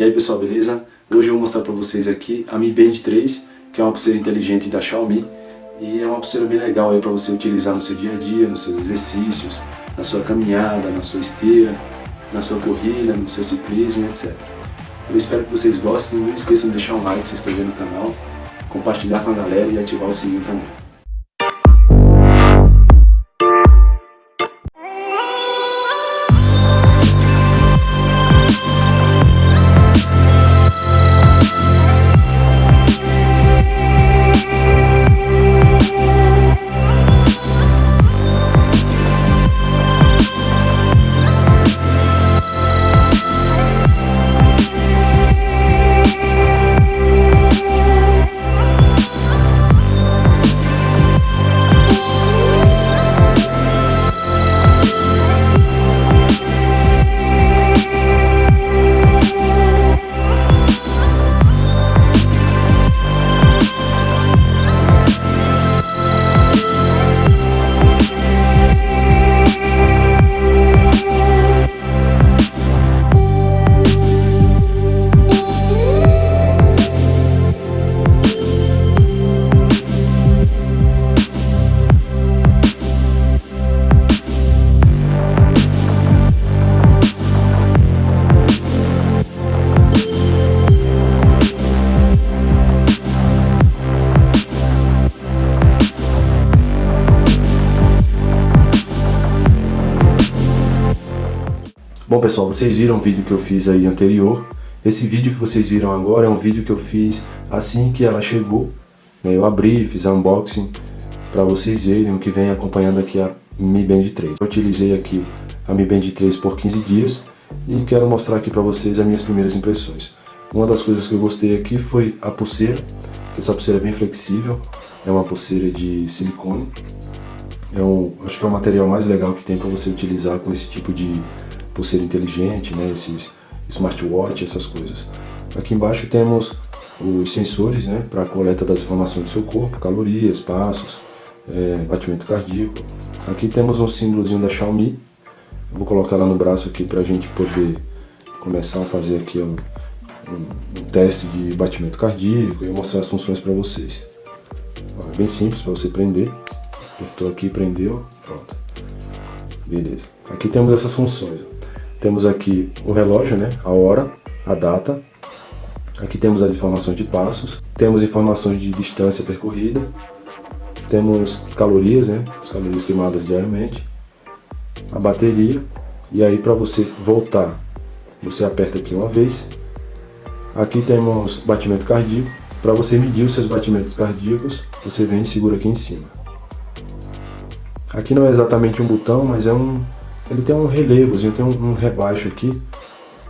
E aí pessoal, beleza? Hoje eu vou mostrar para vocês aqui a Mi Band 3, que é uma pulseira inteligente da Xiaomi. E é uma pulseira bem legal aí para você utilizar no seu dia a dia, nos seus exercícios, na sua caminhada, na sua esteira, na sua corrida, no seu ciclismo, etc. Eu espero que vocês gostem. Não esqueçam de deixar um like, se inscrever no canal, compartilhar com a galera e ativar o sininho também. Bom pessoal, vocês viram o vídeo que eu fiz aí anterior. Esse vídeo que vocês viram agora é um vídeo que eu fiz assim que ela chegou, né? Eu abri, fiz a unboxing para vocês verem o que vem acompanhando aqui a Mi Band 3. Eu utilizei aqui a Mi Band 3 por 15 dias e quero mostrar aqui para vocês as minhas primeiras impressões. Uma das coisas que eu gostei aqui foi a pulseira, que essa pulseira é bem flexível, é uma pulseira de silicone. Acho que é o material mais legal que tem para você utilizar com esse tipo de pulseira inteligente, né, esses smartwatch, essas coisas. Aqui embaixo temos os sensores, né, para a coleta das informações do seu corpo, calorias, passos, batimento cardíaco. Aqui temos um símbolozinho da Xiaomi. Eu vou colocar lá no braço aqui para a gente poder começar a fazer aqui um teste de batimento cardíaco e mostrar as funções para vocês. É bem simples para você prender. Apertou aqui, prendeu, pronto. Beleza. Aqui temos essas funções. Temos aqui o relógio, né, a hora, a data. Aqui temos as informações de passos. Temos informações de distância percorrida. Temos calorias, né, as calorias queimadas diariamente. A bateria. E aí para você voltar, você aperta aqui uma vez. Aqui temos batimento cardíaco. Para você medir os seus batimentos cardíacos, você vem e segura aqui em cima. Aqui não é exatamente um botão, mas ele tem um relevozinho, tem um rebaixo aqui,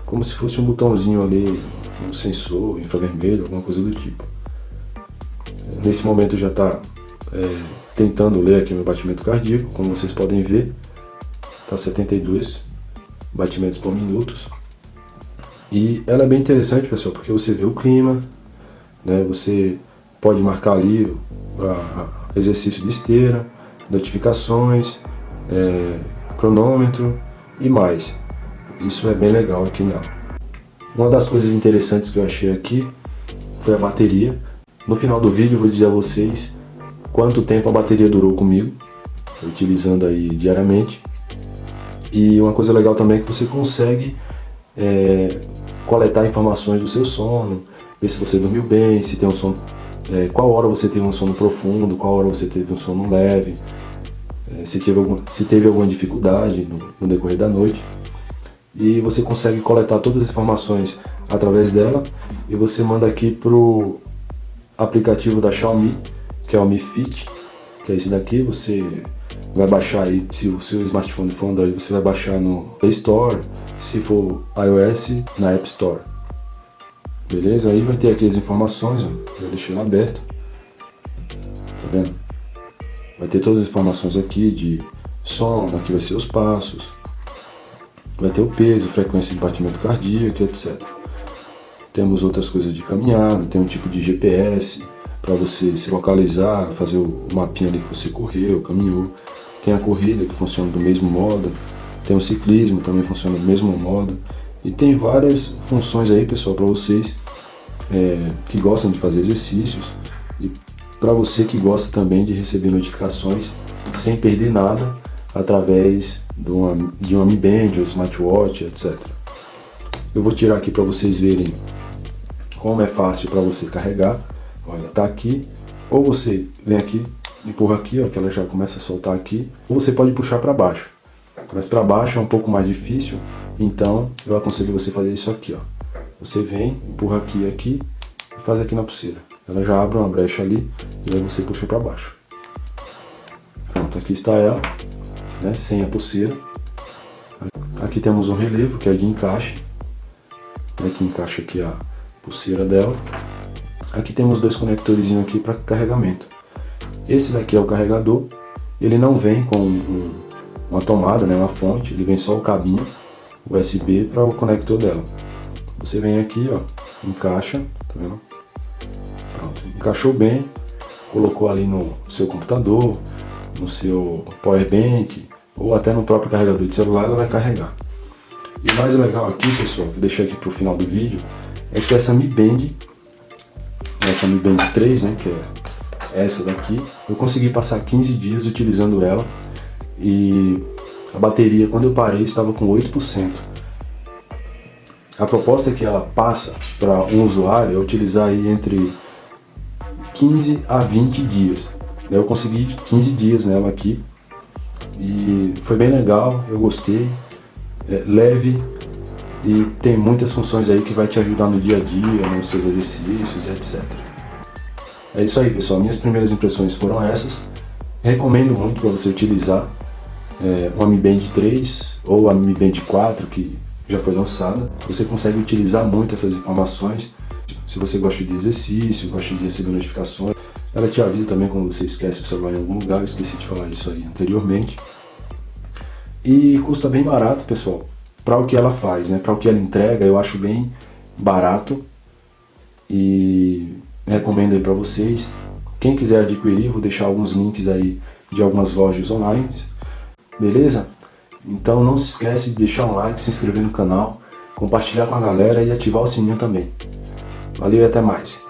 como se fosse um botãozinho ali, um sensor infravermelho, alguma coisa do tipo. Nesse momento já está tentando ler aqui meu batimento cardíaco, como vocês podem ver, está 72 batimentos por minuto. E ela é bem interessante, pessoal, porque você vê o clima, né? Você pode marcar ali exercício de esteira, notificações, cronômetro e mais. Isso é bem legal aqui nela. Uma das coisas interessantes que eu achei aqui foi a bateria. No final do vídeo eu vou dizer a vocês quanto tempo a bateria durou comigo, utilizando aí diariamente. E uma coisa legal também é que você consegue coletar informações do seu sono, ver se você dormiu bem, se tem um sono, qual hora você teve um sono profundo, qual hora você teve um sono leve, se teve alguma dificuldade no decorrer da noite. E você consegue coletar todas as informações através dela e você manda aqui para o aplicativo da Xiaomi, que é o Mi Fit, que é esse daqui. Você vai baixar aí, se o seu smartphone for Android, você vai baixar no Play Store, se for iOS, na App Store. Beleza? Aí vai ter aqui as informações, ó. Eu deixei aberto. Tá vendo? Vai ter todas as informações aqui de sono, aqui vai ser os passos, vai ter o peso, frequência de batimento cardíaco, etc. Temos outras coisas de caminhada, tem um tipo de GPS para você se localizar, fazer o mapinha ali que você correu, caminhou. Tem a corrida que funciona do mesmo modo, tem o ciclismo também funciona do mesmo modo. E tem várias funções aí, pessoal, para vocês que gostam de fazer exercícios e para você que gosta também de receber notificações sem perder nada através de um Mi Band, um smartwatch, etc. Eu vou tirar aqui para vocês verem como é fácil para você carregar. Olha, tá aqui. Ou você vem aqui, empurra aqui, ó, que ela já começa a soltar aqui. Ou você pode puxar para baixo. Mas para baixo é um pouco mais difícil, então eu aconselho você fazer isso aqui, ó. Você vem, empurra aqui e aqui e faz aqui na pulseira. Ela já abre uma brecha ali e aí você puxa para baixo. Pronto, aqui está ela, né, sem a pulseira. Aqui temos um relevo que é de encaixe, né, que encaixa aqui a pulseira dela. Aqui temos dois conectores aqui para carregamento. Esse daqui é o carregador, ele não vem com uma tomada, né, uma fonte, ele vem só o cabinho USB para o conector dela. Você vem aqui, ó, encaixa, tá vendo? Pronto, encaixou bem, colocou ali no seu computador, no seu power bank ou até no próprio carregador de celular, ela vai carregar. E o mais legal aqui, pessoal, que eu deixei aqui para o final do vídeo, é que essa Mi Band 3, né, que é essa daqui, eu consegui passar 15 dias utilizando ela e a bateria, quando eu parei, estava com 8%. A proposta que ela passa para um usuário é utilizar aí entre 15 a 20 dias. Eu consegui 15 dias nela aqui e foi bem legal, eu gostei, é leve e tem muitas funções aí que vai te ajudar no dia a dia, nos seus exercícios, etc. É isso aí, pessoal, minhas primeiras impressões foram essas. Recomendo muito para você utilizar uma Mi Band 3 ou a Mi Band 4 que já foi lançada. Você consegue utilizar muito essas informações. Se você gosta de exercício, gosta de receber notificações, ela te avisa também quando você esquece o celular em algum lugar. Eu esqueci de falar isso aí anteriormente. E custa bem barato, pessoal, para o que ela faz, né? Para o que ela entrega, eu acho bem barato e recomendo aí para vocês. Quem quiser adquirir, vou deixar alguns links aí de algumas lojas online, beleza? Então não se esquece de deixar um like, se inscrever no canal, compartilhar com a galera e ativar o sininho também. Valeu e até mais!